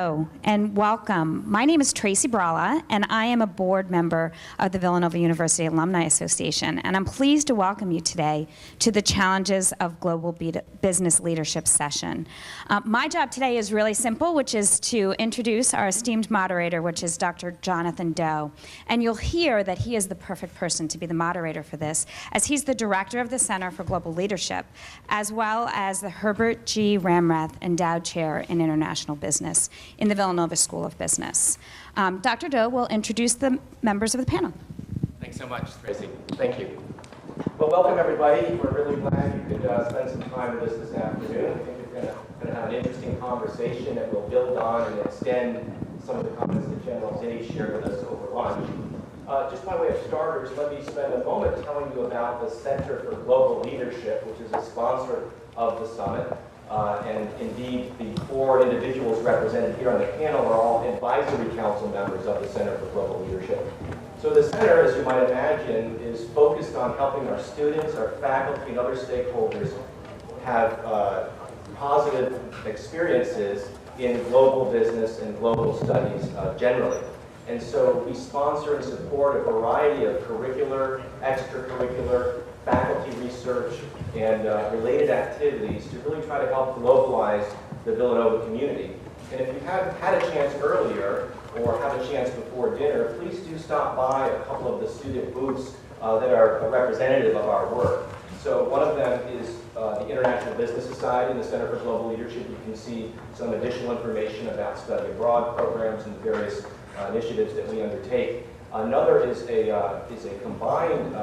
Hello and welcome. My name is Tracy Brala, and I am a board member of the Villanova University Alumni Association, and I'm pleased to welcome you today to the Challenges of Global Business Leadership session. My job today is really simple, which is to introduce our esteemed moderator, which is Dr. Jonathan Doe. And you'll hear that he is the perfect person to be the moderator for this, as he's the director of the Center for Global Leadership, as well as the Herbert G. Ramrath Endowed Chair in International Business in the Villanova School of Business. Dr. Doe will introduce the members of the panel. Thanks so much, Tracy. Thank you. Well, welcome everybody. We're really glad you could spend some time with us this afternoon. I think we're going to have an interesting conversation that will build on and extend some of the comments that General Zinni shared with us over lunch. Just by way of starters, let me spend a moment telling you about the Center for Global Leadership, which is a sponsor of the summit. And indeed, the four individuals represented here on the panel are all advisory council members of the Center for Global Leadership. So the center, as you might imagine, is focused on helping our students, our faculty, and other stakeholders have positive experiences in global business and global studies generally. And so we sponsor and support a variety of curricular, extracurricular, faculty research, and related activities to really try to help globalize the Villanova community. And if you have had a chance earlier or have a chance before dinner, please do stop by a couple of the student booths that are representative of our work. So one of them is the International Business Society and the Center for Global Leadership. You can see some additional information about study abroad programs and various initiatives that we undertake. Another is a combined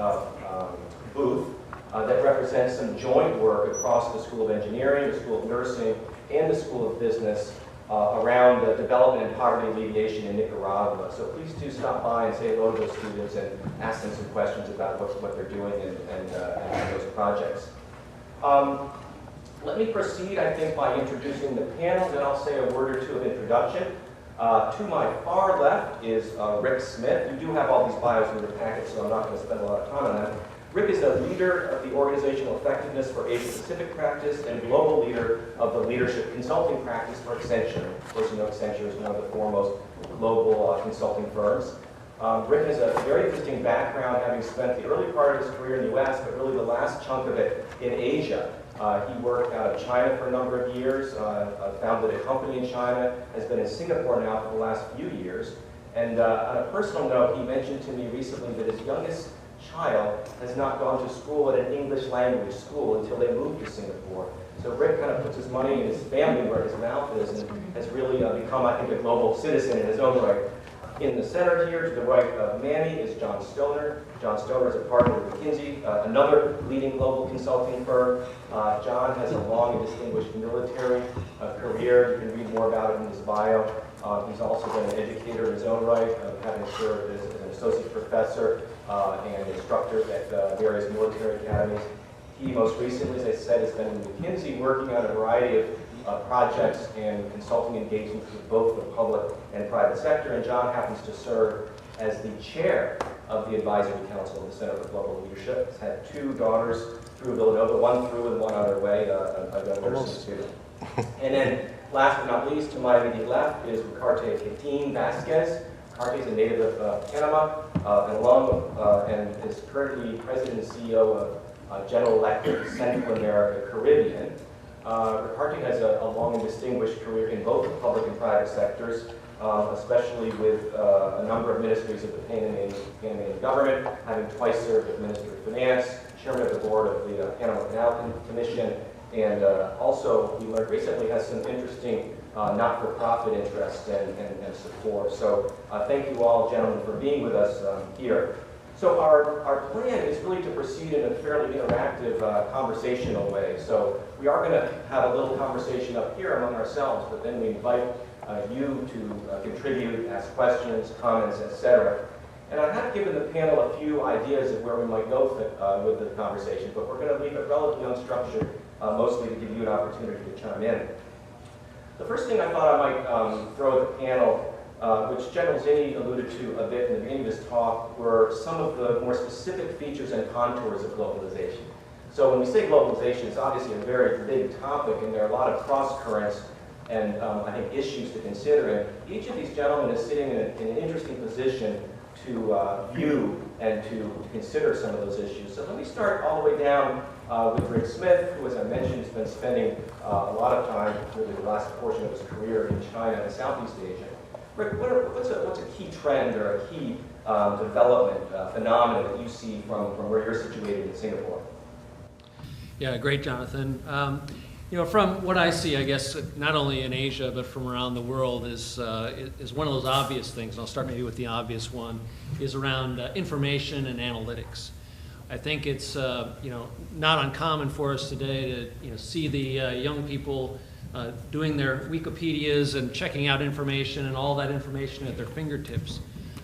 booth that represents some joint work across the School of Engineering, the School of Nursing, and the School of Business around development and poverty alleviation in Nicaragua. So please do stop by and say hello to those students and ask them some questions about what they're doing and those projects. Let me proceed, I think, by introducing the panel, then I'll say a word or two of introduction. To my far left is Rick Smith. You do have all these bios in your packet, so I'm not going to spend a lot of time on that. Rick is the leader of the Organizational Effectiveness for Asia-Pacific Practice and global leader of the Leadership Consulting Practice for Accenture. Of course, you know Accenture is one of the foremost global consulting firms. Rick has a very interesting background, having spent the early part of his career in the U.S., but really the last chunk of it in Asia. He worked out of China for a number of years, founded a company in China, has been in Singapore now for the last few years. And on a personal note, he mentioned to me recently that his youngest child has not gone to school at an English language school until they moved to Singapore. So Rick kind of puts his money in his family where his mouth is and has really become, I think, a global citizen in his own right. In the center here, to the right of Manny, is John Stoner. John Stoner is a partner of McKinsey, another leading global consulting firm. John has a long and distinguished military career. You can read more about it in his bio. He's also been an educator in his own right, having served as an associate professor and instructor at various military academies. He most recently, as I said, has been in McKinsey working on a variety of projects and consulting engagements with both the public and private sector, and John happens to serve as the chair of the Advisory Council of the Center for Global Leadership. He's had two daughters through Villanova, one through and one on her way, a nursing student. And then, last but not least, to my immediate left is Ricarte Catin Vasquez. Ricarte is a native of Panama, an alum, and is currently president and CEO of General Electric Central America Caribbean. Ricarte has a long and distinguished career in both the public and private sectors, especially with a number of ministries of the Panamanian government, having twice served as Minister of Finance, chairman of the board of the Panama Canal Commission, and also, we learned recently, has some interesting not-for-profit interest and support. So thank you all, gentlemen, for being with us here. So our plan is really to proceed in a fairly interactive, conversational way. So we are going to have a little conversation up here among ourselves, but then we invite you to contribute, ask questions, comments, etc. And I have given the panel a few ideas of where we might go with the conversation, but we're going to leave it relatively unstructured, mostly to give you an opportunity to chime in. The first thing I thought I might throw at the panel, which General Zinni alluded to a bit in the beginning of his talk, were some of the more specific features and contours of globalization. So when we say globalization, it's obviously a very big topic, and there are a lot of cross currents and I think issues to consider. And each of these gentlemen is sitting in an interesting position to view and to consider some of those issues. So let me start all the way down with Rick Smith, who, as I mentioned, has been spending a lot of time, really the last portion of his career, in China and Southeast Asia. Rick, what's a key trend or a key development phenomenon that you see from where you're situated in Singapore? Yeah, great, Jonathan. From what I see, I guess, not only in Asia, but from around the world, is one of those obvious things, and I'll start maybe with the obvious one, is around information and analytics. I think it's, not uncommon for us today to, see the young people doing their Wikipedias and checking out information and all that information at their fingertips.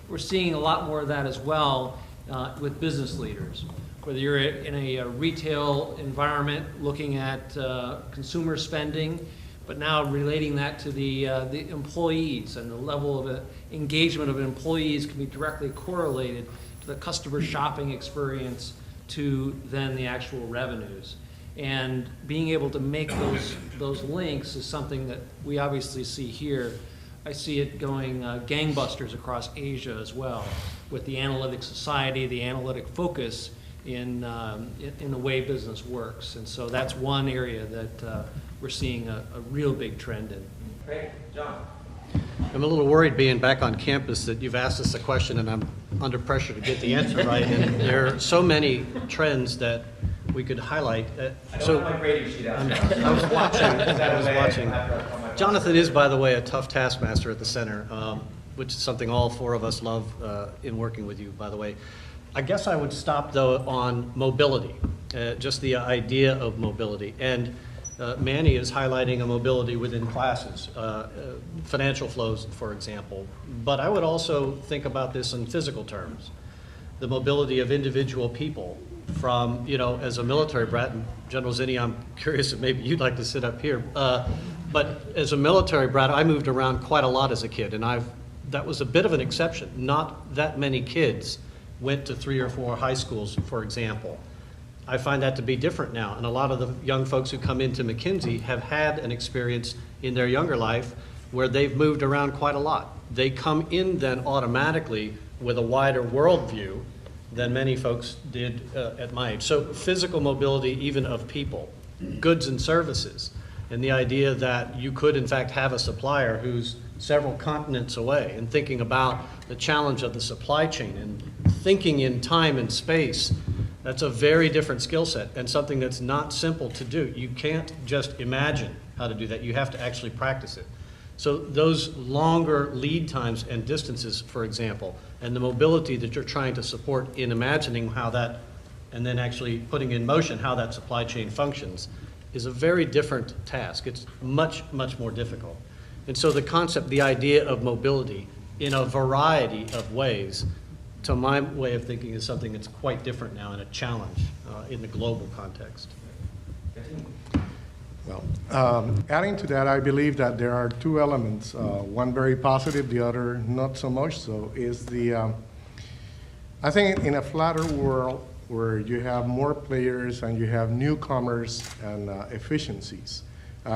We're seeing a lot more of that as well with business leaders. Whether you're in a retail environment looking at consumer spending, but now relating that to the employees, and the level of engagement of employees can be directly correlated to the customer shopping experience to then the actual revenues. And being able to make those links is something that we obviously see here. I see it going gangbusters across Asia as well, with the analytic society, the analytic focus in the way business works. And so that's one area that we're seeing a real big trend in. Great. John? I'm a little worried being back on campus that you've asked us a question and I'm under pressure to get the answer right. And there are so many trends that we could highlight. I don't have my grading sheet out. I was watching. Jonathan is, by the way, a tough taskmaster at the center, which is something all four of us love in working with you, by the way. I guess I would stop, though, on mobility, just the idea of mobility. And Manny is highlighting a mobility within classes, financial flows, for example. But I would also think about this in physical terms, the mobility of individual people from, as a military brat, and General Zinni, I'm curious if maybe you'd like to sit up here, but as a military brat, I moved around quite a lot as a kid, and that was a bit of an exception. Not that many kids went to 3 or 4 high schools, for example. I find that to be different now, and a lot of the young folks who come into McKinsey have had an experience in their younger life where they've moved around quite a lot. They come in then automatically with a wider worldview than many folks did at my age. So physical mobility even of people, goods and services, and the idea that you could in fact have a supplier who's several continents away, and thinking about the challenge of the supply chain and thinking in time and space. That's a very different skill set and something that's not simple to do. You can't just imagine how to do that. You have to actually practice it. So those longer lead times and distances, for example, and the mobility that you're trying to support in imagining how that, and then actually putting in motion how that supply chain functions, is a very different task. It's much, much more difficult. And so the concept, the idea of mobility in a variety of ways, to my way of thinking, is something that's quite different now and a challenge in the global context. Well, adding to that, I believe that there are 2 elements, one very positive, the other not so much so, is I think in a flatter world where you have more players and you have newcomers and efficiencies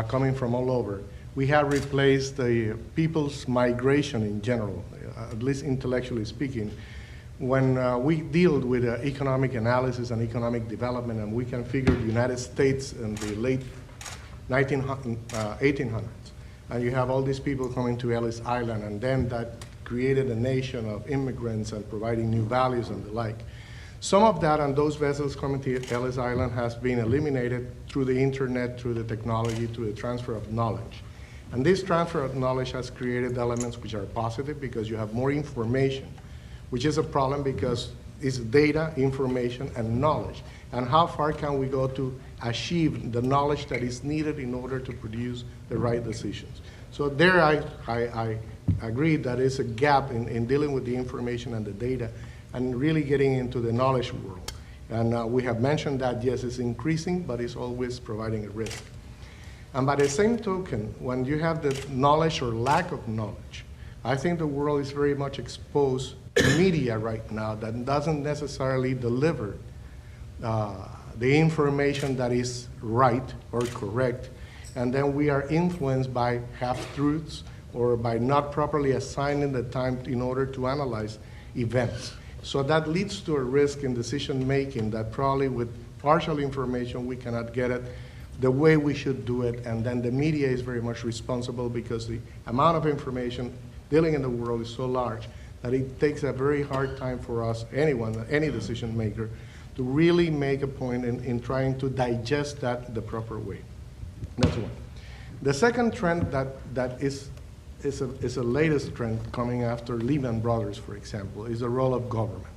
coming from all over, we have replaced the people's migration in general, at least intellectually speaking. When we deal with economic analysis and economic development, and we can figure the United States in the late 1800s, and you have all these people coming to Ellis Island, and then that created a nation of immigrants and providing new values and the like. Some of that and those vessels coming to Ellis Island has been eliminated through the internet, through the technology, through the transfer of knowledge. And this transfer of knowledge has created elements which are positive because you have more information, which is a problem because it's data, information, and knowledge. And how far can we go to achieve the knowledge that is needed in order to produce the right decisions? So there I agree that is a gap in dealing with the information and the data and really getting into the knowledge world. And we have mentioned that, yes, it's increasing, but it's always providing a risk. And by the same token, when you have the knowledge or lack of knowledge, I think the world is very much exposed to media right now that doesn't necessarily deliver the information that is right or correct. and then we are influenced by half-truths or by not properly assigning the time in order to analyze events. So that leads to a risk in decision-making that probably with partial information we cannot get it the way we should do it, and then the media is very much responsible because the amount of information dealing in the world is so large that it takes a very hard time for us, anyone, any decision maker, to really make a point in trying to digest that the proper way. That's one. The second trend that is a latest trend coming after Lehman Brothers, for example, is the role of government.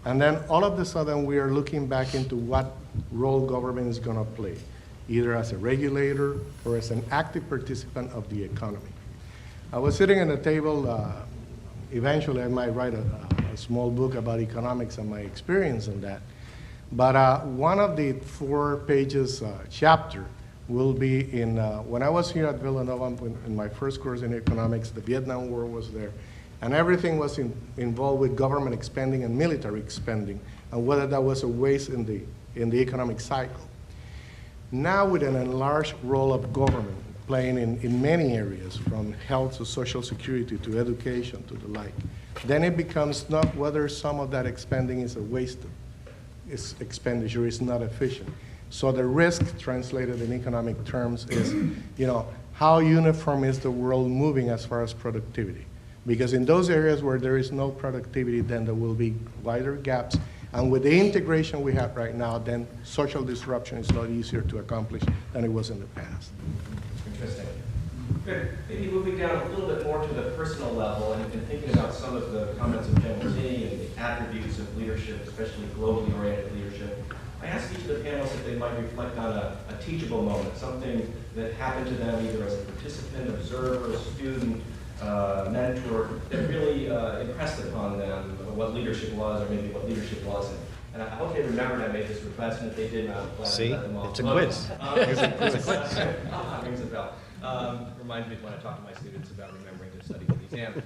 And then all of a sudden we are looking back into what role government is going to play, either as a regulator or as an active participant of the economy. I was sitting at a table, eventually I might write a small book about economics and my experience in that. But one of the 4 pages chapter will be in, when I was here at Villanova in my first course in economics, the Vietnam War was there, and everything was involved with government expanding and military expanding, and whether that was a waste in the economic cycle. Now with an enlarged role of government playing in many areas, from health to social security to education to the like, then it becomes not whether some of that expanding is a waste, expenditure is not efficient. So the risk translated in economic terms is, how uniform is the world moving as far as productivity? Because in those areas where there is no productivity, then there will be wider gaps. And with the integration we have right now, then social disruption is a lot easier to accomplish than it was in the past. Interesting. Good. Maybe moving down a little bit more to the personal level and thinking about some of the comments of General T and the attributes of leadership, especially globally oriented leadership. I asked each of the panelists if they might reflect on a teachable moment, something that happened to them either as a participant, observer, student, mentor, that really impressed upon them what leadership was, or maybe what leadership wasn't. And I hope they remembered I made this request, and if they did, I'm glad See? to let them off. It's a quiz. It's a quiz. Rings a bell. Reminds me when I talk to my students about remembering to study for the exam.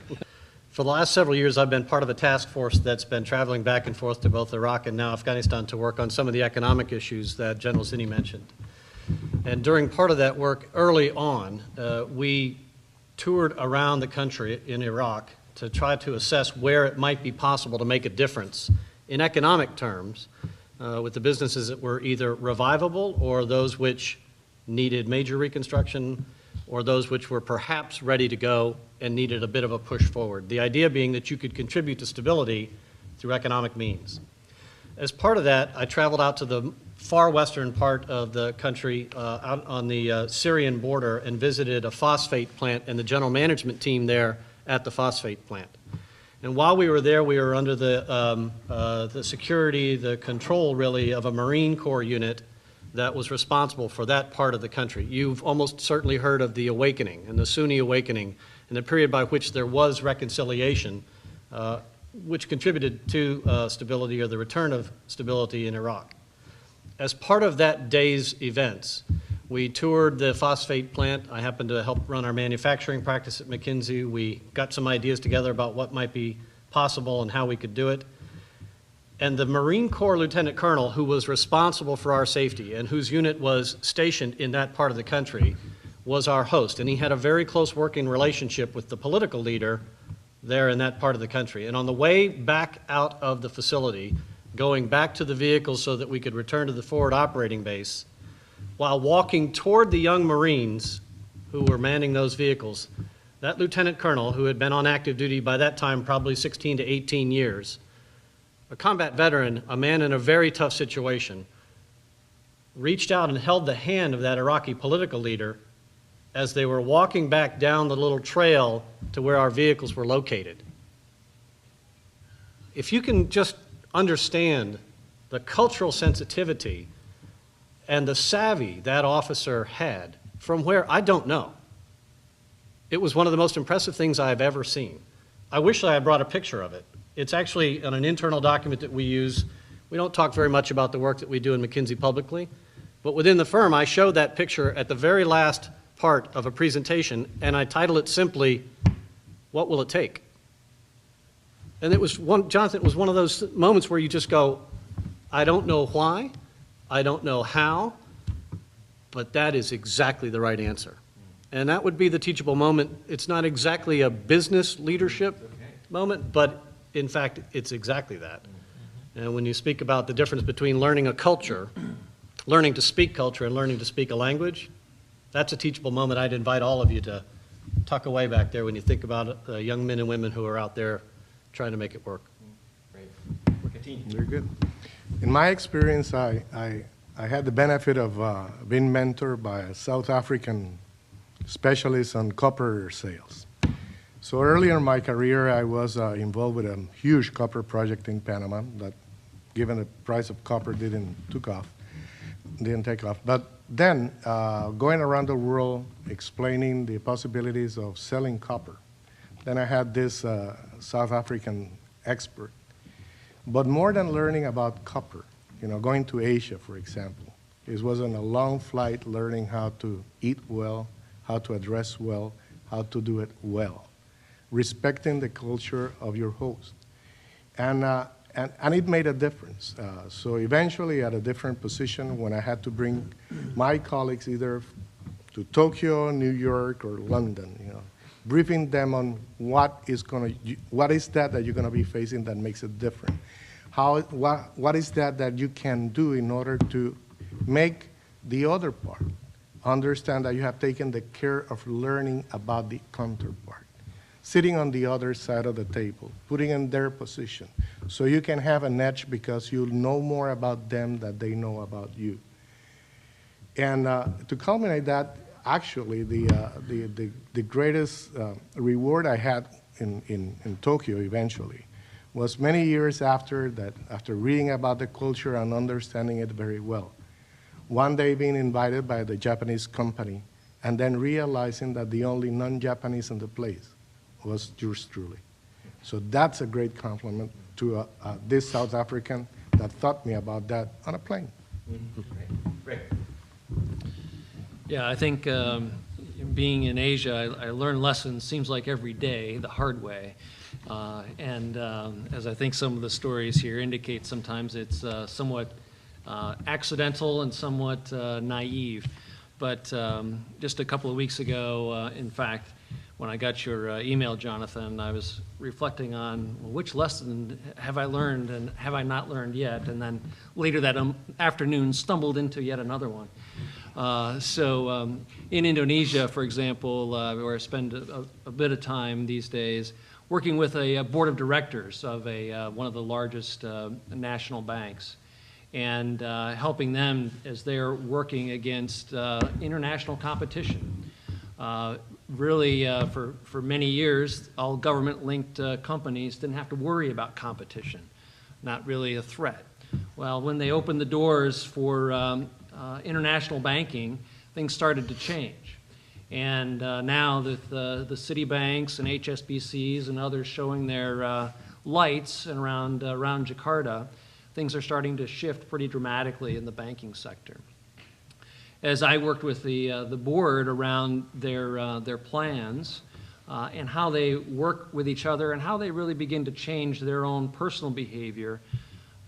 For the last several years, I've been part of a task force that's been traveling back and forth to both Iraq and now Afghanistan to work on some of the economic issues that General Zinni mentioned. And during part of that work, early on, we toured around the country in Iraq to try to assess where it might be possible to make a difference in economic terms with the businesses that were either revivable or those which needed major reconstruction or those which were perhaps ready to go and needed a bit of a push forward. The idea being that you could contribute to stability through economic means. As part of that, I traveled out to the far western part of the country, out on the Syrian border, and visited a phosphate plant and the general management team there at the phosphate plant. And while we were there, we were under the security, the control really of a Marine Corps unit that was responsible for that part of the country. You've almost certainly heard of the awakening and the Sunni awakening and the period by which there was reconciliation, which contributed to stability or the return of stability in Iraq. As part of that day's events, we toured the phosphate plant. I happened to help run our manufacturing practice at McKinsey. We got some ideas together about what might be possible and how we could do it. And the Marine Corps Lieutenant Colonel, who was responsible for our safety and whose unit was stationed in that part of the country, was our host. And he had a very close working relationship with the political leader there in that part of the country. And on the way back out of the facility, going back to the vehicles so that we could return to the forward operating base, while walking toward the young Marines who were manning those vehicles, that Lieutenant Colonel, who had been on active duty by that time probably 16 to 18 years, a combat veteran, a man in a very tough situation, reached out and held the hand of that Iraqi political leader as they were walking back down the little trail to where our vehicles were located. If you can just understand the cultural sensitivity and the savvy that officer had from where, I don't know. It was one of the most impressive things I've ever seen. I wish I had brought a picture of it. It's actually on an internal document that we use. We don't talk very much about the work that we do in McKinsey publicly, but within the firm, I showed that picture at the very last part of a presentation, and I titled it simply, "What Will It Take?" And it was Jonathan, it was one of those moments where you just go, I don't know why, I don't know how, but that is exactly the right answer. And that would be the teachable moment. It's not exactly a business leadership moment, but in fact, it's exactly that. And when you speak about the difference between learning a culture, learning to speak culture, and learning to speak a language, that's a teachable moment. I'd invite all of you to tuck away back there when you think about young men and women who are out there trying to make it work. Great. We'll continue. Very good. In my experience, I had the benefit of being mentored by a South African specialist on copper sales. So earlier in my career, I was involved with a huge copper project in Panama that, given the price of copper, didn't take off. But then, going around the world explaining the possibilities of selling copper, then I had this South African expert. But more than learning about copper, going to Asia, for example, it was on a long flight learning how to eat well, how to address well, how to do it well, respecting the culture of your host. And it made a difference. So eventually, at a different position, when I had to bring my colleagues either to Tokyo, New York, or London, briefing them on what is that you're going to be facing that makes it different. What is that you can do in order to make the other part understand that you have taken the care of learning about the counterpart, sitting on the other side of the table, putting in their position, so you can have an edge because you know more about them than they know about you. And to culminate that, actually, the greatest reward I had in Tokyo eventually was many years after that, after reading about the culture and understanding it very well. One day being invited by the Japanese company and then realizing that the only non-Japanese in the place was yours truly. So that's a great compliment to this South African that taught me about that on a plane. Great. Yeah, I think being in Asia, I learn lessons, seems like every day, the hard way. As I think some of the stories here indicate, sometimes it's somewhat accidental and somewhat naive. But just a couple of weeks ago, in fact, when I got your email, Jonathan, I was reflecting on, well, which lesson have I learned and have I not learned yet? And then later that afternoon stumbled into yet another one. In Indonesia, for example, where I spend a bit of time these days, working with a board of directors of one of the largest national banks, and helping them as they're working against international competition. Really, for many years, all government-linked companies didn't have to worry about competition, not really a threat. Well, when they opened the doors for international banking, things started to change. And now that the Citibanks and HSBCs and others showing their lights around Jakarta, things are starting to shift pretty dramatically in the banking sector. As I worked with the board around their plans and how they work with each other and how they really begin to change their own personal behavior,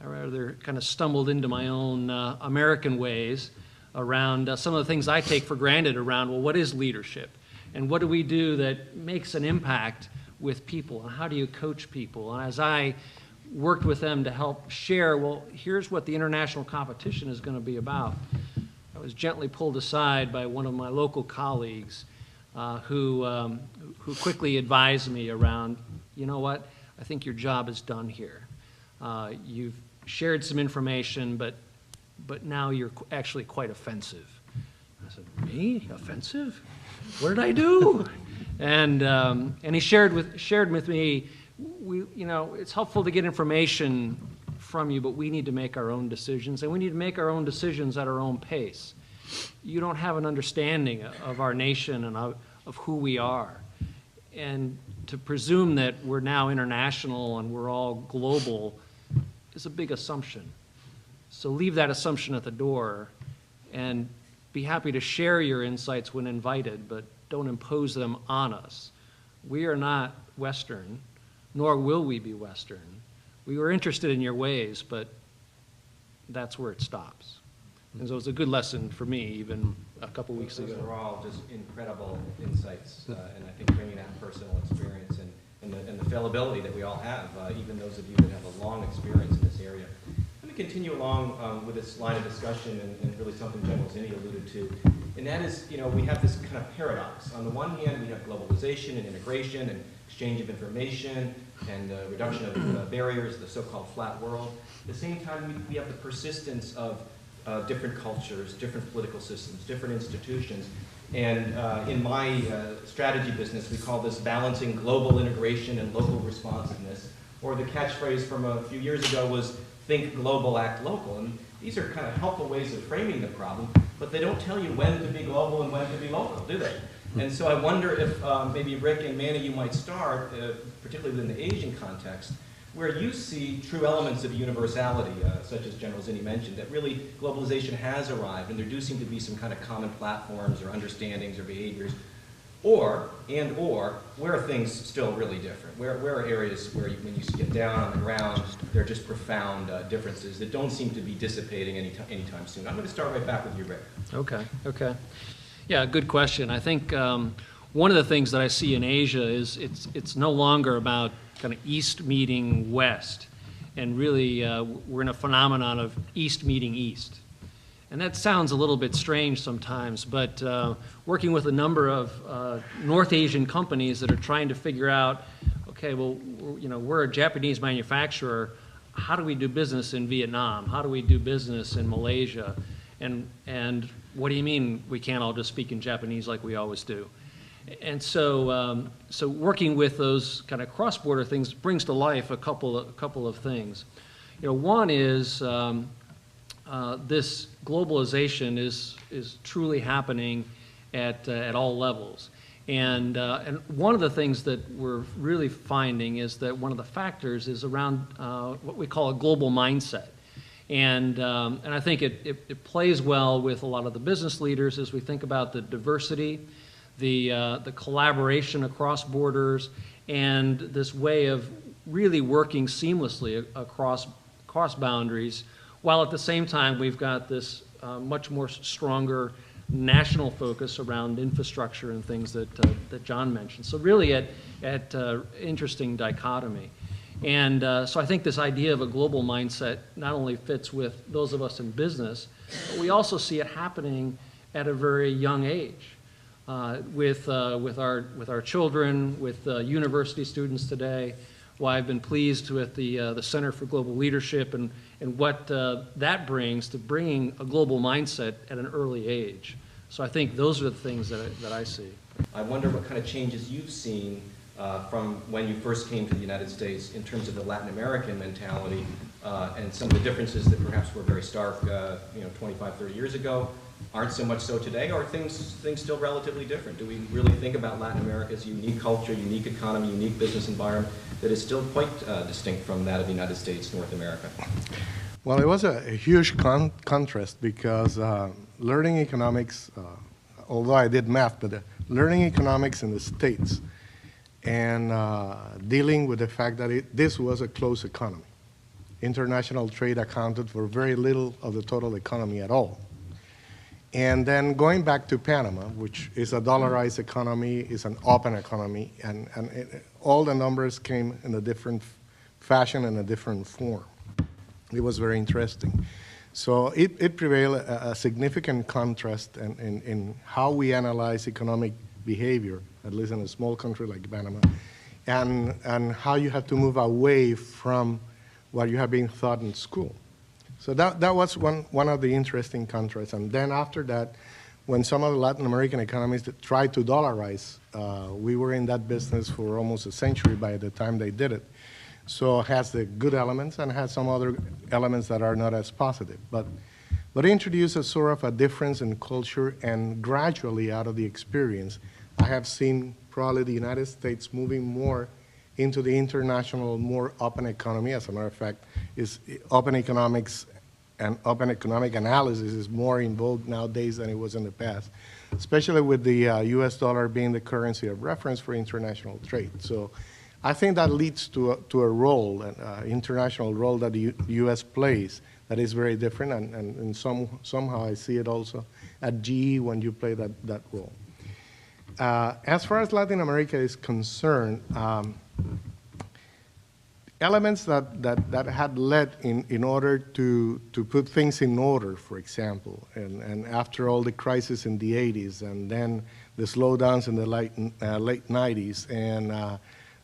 I rather kind of stumbled into my own American ways around some of the things I take for granted around, well, what is leadership? And what do we do that makes an impact with people? And how do you coach people? And as I worked with them to help share, well, here's what the international competition is going to be about, I was gently pulled aside by one of my local colleagues who quickly advised me around, you know what, I think your job is done here. You've shared some information, but now you're actually quite offensive. I said, me? Offensive? What did I do? And he shared with me, it's helpful to get information from you, but we need to make our own decisions, and we need to make our own decisions at our own pace. You don't have an understanding of our nation and of who we are. And to presume that we're now international and we're all global is a big assumption. So leave that assumption at the door and be happy to share your insights when invited, but don't impose them on us. We are not Western, nor will we be Western. We were interested in your ways, but that's where it stops. And so it was a good lesson for me even a couple weeks Those ago. are all just incredible insights, and I think bringing that personal experience and the fallibility that we all have, even those of you that have a long experience in this area. Let me continue along with this line of discussion and really something General Zinni alluded to, and that is, we have this kind of paradox. On the one hand, we have globalization and integration and exchange of information and reduction of barriers, the so-called flat world. At the same time, we have the persistence of different cultures, different political systems, different institutions. And in my strategy business, we call this balancing global integration and local responsiveness. Or the catchphrase from a few years ago was think global, act local. And these are kind of helpful ways of framing the problem, but they don't tell you when to be global and when to be local, do they? And so I wonder if maybe Rick and Manny, you might start, particularly within the Asian context, where you see true elements of universality, such as General Zinni mentioned, that really globalization has arrived, and there do seem to be some kind of common platforms or understandings or behaviors, or where are things still really different? Where are areas where when you get down on the ground, there are just profound differences that don't seem to be dissipating anytime soon? I'm going to start right back with you, Rick. Okay. Yeah, good question. I think one of the things that I see in Asia is it's no longer about kind of East meeting West, and really we're in a phenomenon of East meeting East. And that sounds a little bit strange sometimes, but working with a number of North Asian companies that are trying to figure out, okay, well, we're a Japanese manufacturer, how do we do business in Vietnam? How do we do business in Malaysia? And what do you mean we can't all just speak in Japanese like we always do? And so, working with those kind of cross-border things brings to life a couple of things. One is this globalization is truly happening at all levels, and one of the things that we're really finding is that one of the factors is around what we call a global mindset. And I think it plays well with a lot of the business leaders as we think about the diversity, the collaboration across borders, and this way of really working seamlessly across boundaries, while at the same time we've got this much more stronger national focus around infrastructure and things that John mentioned. So really at interesting dichotomy. And so I think this idea of a global mindset not only fits with those of us in business, but we also see it happening at a very young age with our children, with university students today. Why I've been pleased with the Center for Global Leadership and what that brings to bringing a global mindset at an early age. So I think those are the things that I see. I wonder what kind of changes you've seen from when you first came to the United States in terms of the Latin American mentality and some of the differences that perhaps were very stark 25, 30 years ago aren't so much so today, or are things still relatively different? Do we really think about Latin America as a unique culture, unique economy, unique business environment that is still quite distinct from that of the United States, North America? Well, it was a huge contrast because learning economics, although I did math, but learning economics in the States and dealing with the fact that this was a closed economy. International trade accounted for very little of the total economy at all. And then going back to Panama, which is a dollarized economy, is an open economy, and all the numbers came in a different fashion and a different form. It was very interesting. So it prevailed a significant contrast in how we analyze economic behavior, at least in a small country like Panama, and how you have to move away from what you have been taught in school. So that was one of the interesting contrasts. And then after that, when some of the Latin American economies that tried to dollarize, we were in that business for almost a century by the time they did it. So it has the good elements and has some other elements that are not as positive. But it introduces sort of a difference in culture, and gradually out of the experience, I have seen probably the United States moving more into the international, more open economy. As a matter of fact, open economics and open economic analysis is more in vogue nowadays than it was in the past, especially with the US dollar being the currency of reference for international trade. So I think that leads to a role, an international role that the US plays that is very different, and somehow I see it also at GE when you play that role. As far as Latin America is concerned, elements that had led in order to put things in order, for example, and after all the crisis in the 80s, and then the slowdowns in the late 90s, and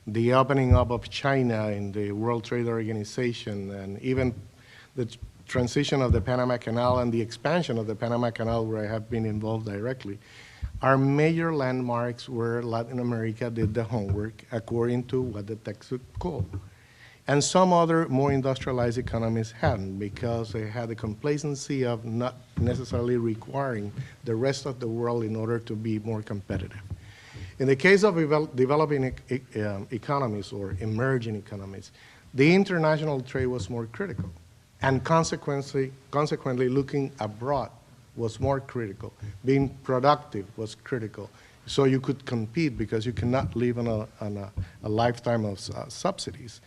the opening up of China in the World Trade Organization, and even the transition of the Panama Canal and the expansion of the Panama Canal, where I have been involved directly, our major landmarks where Latin America did the homework according to what the text would call. And some other more industrialized economies hadn't, because they had the complacency of not necessarily requiring the rest of the world in order to be more competitive. In the case of developing economies or emerging economies, the international trade was more critical, and consequently looking abroad was more critical. Being productive was critical, so you could compete, because you cannot live on a lifetime of subsidies.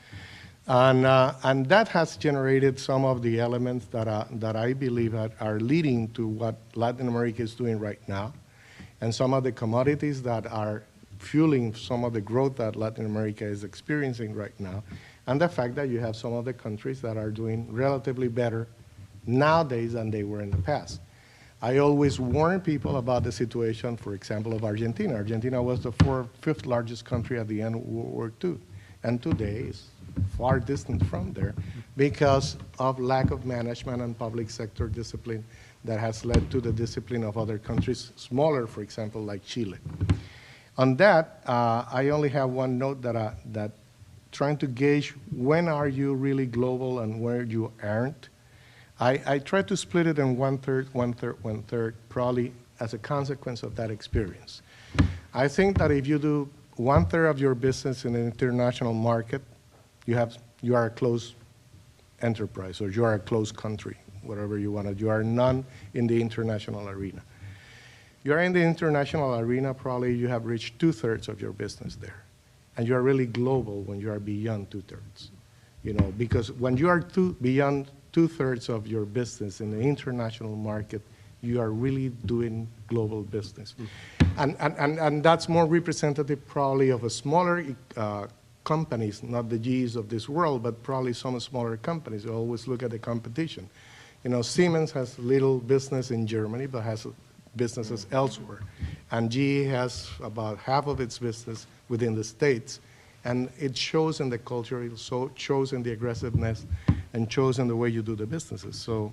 And that has generated some of the elements that I believe are leading to what Latin America is doing right now, and some of the commodities that are fueling some of the growth that Latin America is experiencing right now, and the fact that you have some of the countries that are doing relatively better nowadays than they were in the past. I always warn people about the situation, for example, of Argentina. Argentina was the fifth largest country at the end of World War II, and today is far distant from there because of lack of management and public sector discipline that has led to the discipline of other countries, smaller, for example, like Chile. On that, I only have one note that trying to gauge when are you really global and where you aren't. I try to split it in one-third, probably as a consequence of that experience. I think that if you do one-third of your business in an international market, you are a closed enterprise, or you are a closed country, whatever you want to. You are none in the international arena. You are in the international arena, probably you have reached two-thirds of your business there. And you are really global when you are beyond two-thirds. You know, because when you are beyond two-thirds of your business in the international market, you are really doing global business. And that's more representative probably of a smaller companies, not the Gs of this world, but probably some smaller companies. You always look at the competition. You know, Siemens has little business in Germany, but has businesses elsewhere. And GE has about half of its business within the States. And it shows in the culture, it shows in the aggressiveness, and shows in the way you do the businesses. So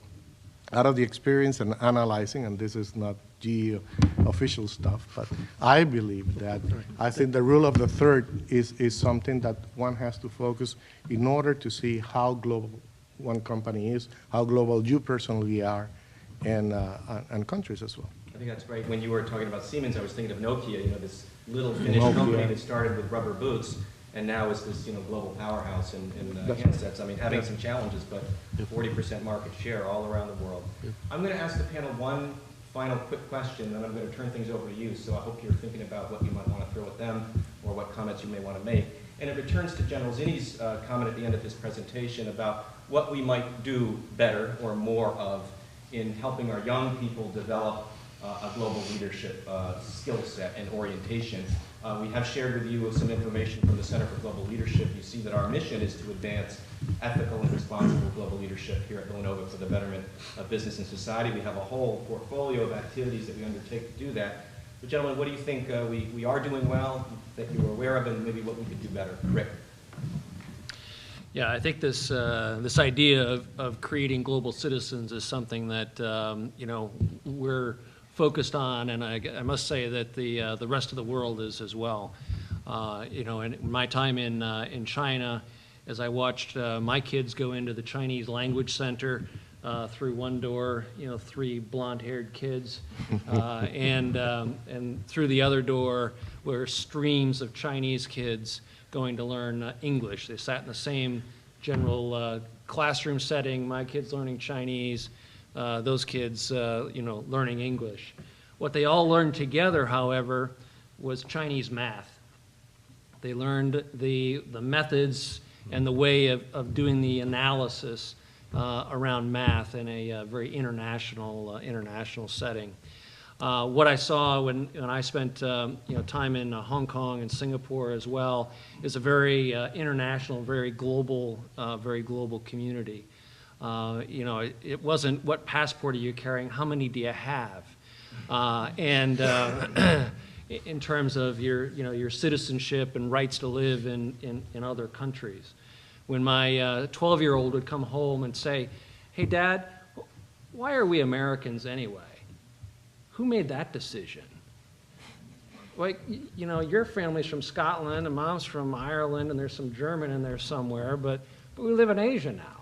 out of the experience and analyzing, and this is not GE official stuff, but I believe that I think the rule of the third is something that one has to focus in order to see how global one company is, how global you personally are, and countries as well. I think that's great. When you were talking about Siemens, I was thinking of Nokia, you know, this little Finnish company that started with rubber boots, and now is this, you know, global powerhouse in handsets. I mean, having some challenges, but 40% market share all around the world. I'm going to ask the panel one final quick question, and I'm going to turn things over to you. So I hope you're thinking about what you might want to throw at them, or what comments you may want to make. And it returns to General Zinni's comment at the end of his presentation about what we might do better or more of in helping our young people develop a global leadership skill set and orientation. We have shared with you some information from the Center for Global Leadership. You see that our mission is to advance ethical and responsible global leadership here at Villanova for the betterment of business and society. We have a whole portfolio of activities that we undertake to do that. But gentlemen, what do you think we are doing well, that you're aware of, and maybe what we could do better? Rick? Yeah, I think this this idea of creating global citizens is something that you know, we're focused on, and I must say that the rest of the world is as well. You know, in my time in China, as I watched my kids go into the Chinese language center through one door, you know, 3 blonde-haired kids, and through the other door were streams of Chinese kids going to learn English. They sat in the same general classroom setting. My kids learning Chinese. Those kids, you know, learning English. What they all learned together, however, was Chinese math. They learned the methods and the way of doing the analysis around math in a very international setting. What I saw when I spent time in Hong Kong and Singapore as well is a very international, very global community. It wasn't what passport are you carrying, how many do you have, and in terms of your citizenship and rights to live in other countries. When my 12-year-old would come home and say, "Hey, Dad, why are we Americans anyway? Who made that decision? Like, your family's from Scotland and Mom's from Ireland and there's some German in there somewhere, but we live in Asia now."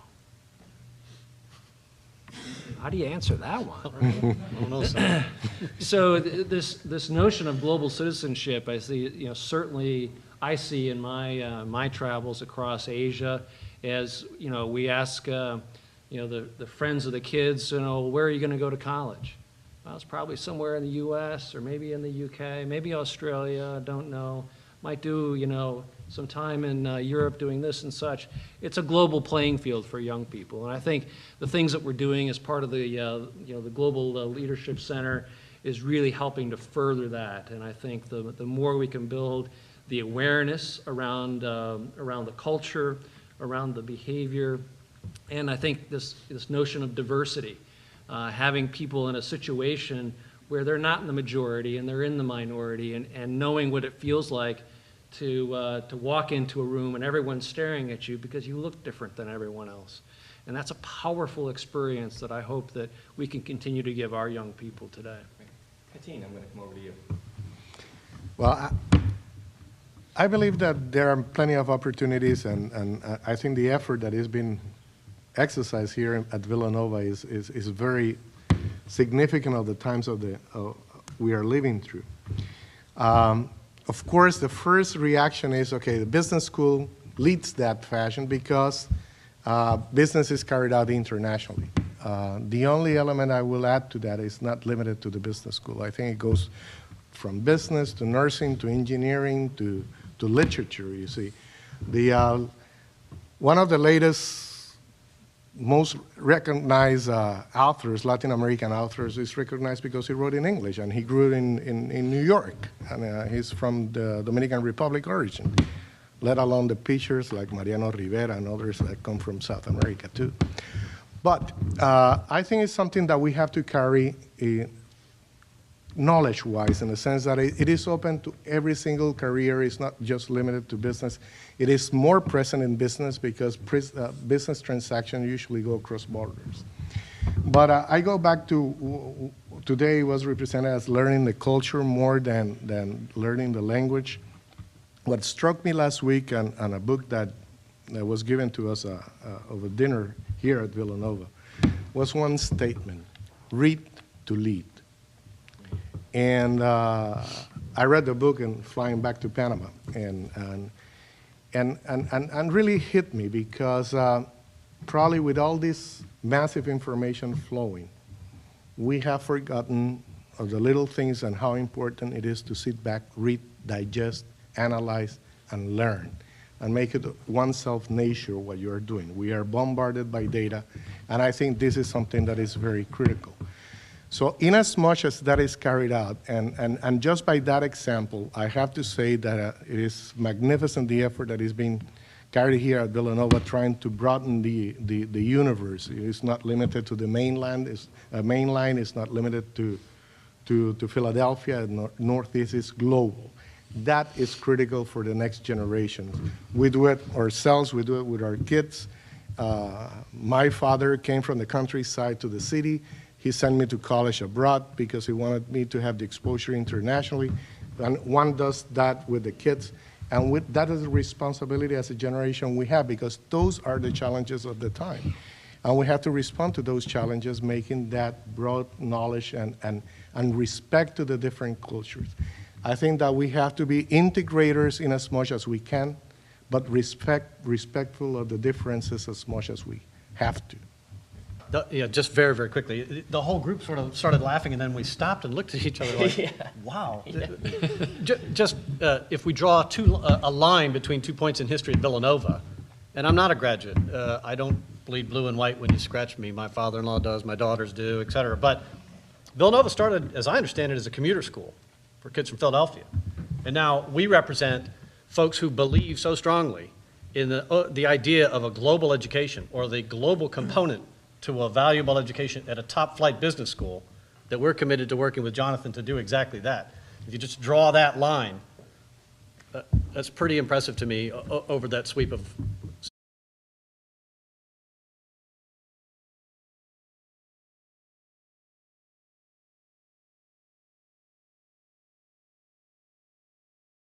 How do you answer that one? Right? I don't know, sir. So this notion of global citizenship, I see, certainly I see in my travels across Asia, as we ask the friends of the kids, where are you going to go to college? Well, it's probably somewhere in the U.S. or maybe in the U.K., maybe Australia. I don't know. Might do some time in Europe doing this and such. It's a global playing field for young people, and I think the things that we're doing as part of the the Global Leadership Center is really helping to further that. And I think the more we can build the awareness around the culture, around the behavior, and I think this notion of diversity, having people in a situation where they're not in the majority and they're in the minority, and knowing what it feels like to walk into a room and everyone's staring at you because you look different than everyone else. And that's a powerful experience that I hope that we can continue to give our young people today. Katine, I'm going to come over to you. Well, I believe that there are plenty of opportunities, and I think the effort that is being exercised here at Villanova is very significant of the times we are living through. Of course, the first reaction is, okay, the business school leads that fashion because business is carried out internationally. The only element I will add to that is not limited to the business school. I think it goes from business to nursing to engineering to literature, you see. One of the latest, most recognized authors, Latin American authors, is recognized because he wrote in English, and he grew in New York, and he's from the Dominican Republic origin, let alone the pitchers like Mariano Rivera and others that come from South America too. But I think it's something that we have to carry knowledge-wise, in the sense that it is open to every single career. It's not just limited to business. It is more present in business because business transactions usually go across borders. But I go back to today was represented as learning the culture more than learning the language. What struck me last week on a book that was given to us of a dinner here at Villanova was one statement: read to lead. And I read the book and flying back to Panama, and really hit me because probably with all this massive information flowing, we have forgotten of the little things and how important it is to sit back, read, digest, analyze, and learn, and make it oneself nature what you are doing. We are bombarded by data, and I think this is something that is very critical. So in as much as that is carried out, and just by that example, I have to say that it is magnificent, the effort that is being carried here at Villanova, trying to broaden the universe. It is not limited to the mainland. Mainline is not limited to Philadelphia. Northeast is global. That is critical for the next generations. We do it ourselves. We do it with our kids. My father came from the countryside to the city. He sent me to college abroad because he wanted me to have the exposure internationally. And one does that with the kids. And that is a responsibility as a generation we have, because those are the challenges of the time. And we have to respond to those challenges, making that broad knowledge and respect to the different cultures. I think that we have to be integrators in as much as we can, but respectful of the differences as much as we have to. Yeah, just very, very quickly. The whole group sort of started laughing, and then we stopped and looked at each other like, Yeah. wow. Just if we draw a line between 2 points in history at Villanova, And I'm not a graduate. I don't bleed blue and white when you scratch me. My father-in-law does, my daughters do, et cetera. But Villanova started, as I understand it, as a commuter school for kids from Philadelphia. And now we represent folks who believe so strongly in the idea of a global education or the global component to a valuable education at a top-flight business school that we're committed to working with Jonathan to do exactly that. If you just draw that line, that's pretty impressive to me over that sweep of